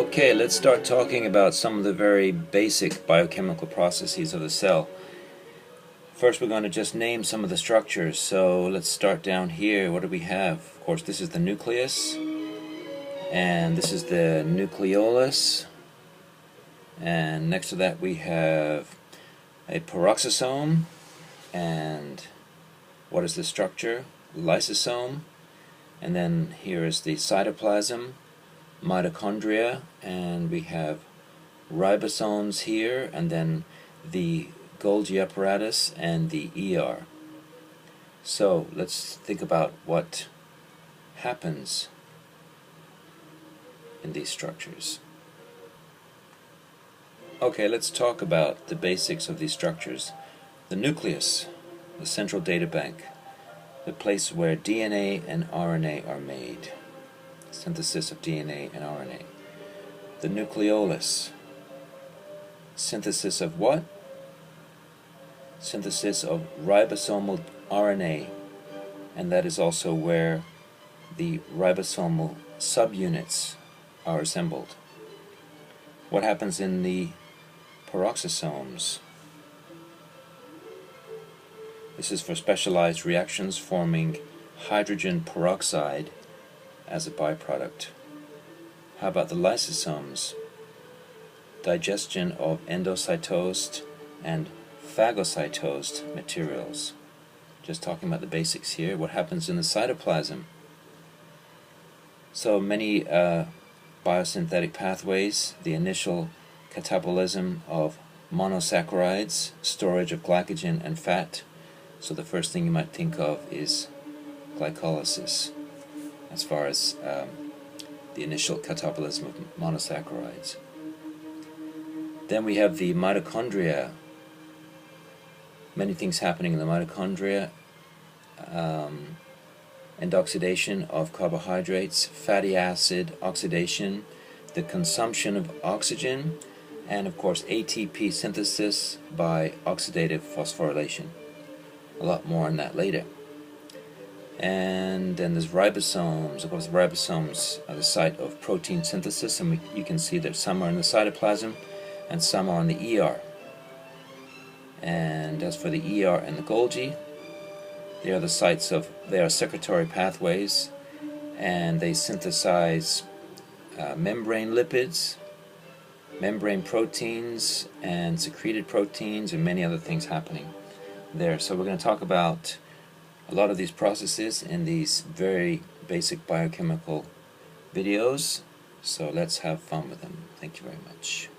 Okay, let's start talking about some of the very basic biochemical processes of the cell. First, we're going to just name some of the structures. So let's start down here. What do we have? Of course, this is the nucleus, and this is the nucleolus, and next to that we have a peroxisome, and what is the structure? Lysosome, and then here is the cytoplasm, mitochondria, and we have ribosomes here, and then the Golgi apparatus and the ER. So let's think about what happens in these structures. Okay, let's talk about the basics of these structures. The nucleus, the central data bank, the place where DNA and RNA are made. Synthesis of DNA and RNA. The nucleolus. Synthesis of what? Synthesis of ribosomal RNA, and that is also where the ribosomal subunits are assembled. What happens in the peroxisomes? This is for specialized reactions forming hydrogen peroxide as a byproduct. How about the lysosomes? Digestion of endocytosed and phagocytosed materials. Just talking about the basics here. What happens in the cytoplasm? So many biosynthetic pathways, the initial catabolism of monosaccharides, storage of glycogen and fat. So the first thing you might think of is glycolysis, as far as the initial catabolism of monosaccharides. Then we have the mitochondria. Many things happening in the mitochondria. Endoxidation of carbohydrates, fatty acid oxidation, the consumption of oxygen, and of course ATP synthesis by oxidative phosphorylation. A lot more on that later. And then there's ribosomes. Of course, ribosomes are the site of protein synthesis, and you can see that some are in the cytoplasm and some are on the ER. And as for the ER and the Golgi, they are the sites of, they are secretory pathways, and they synthesize membrane lipids, membrane proteins, and secreted proteins, and many other things happening there. So we're going to talk about a lot of these processes in these very basic biochemical videos. So let's have fun with them. Thank you very much.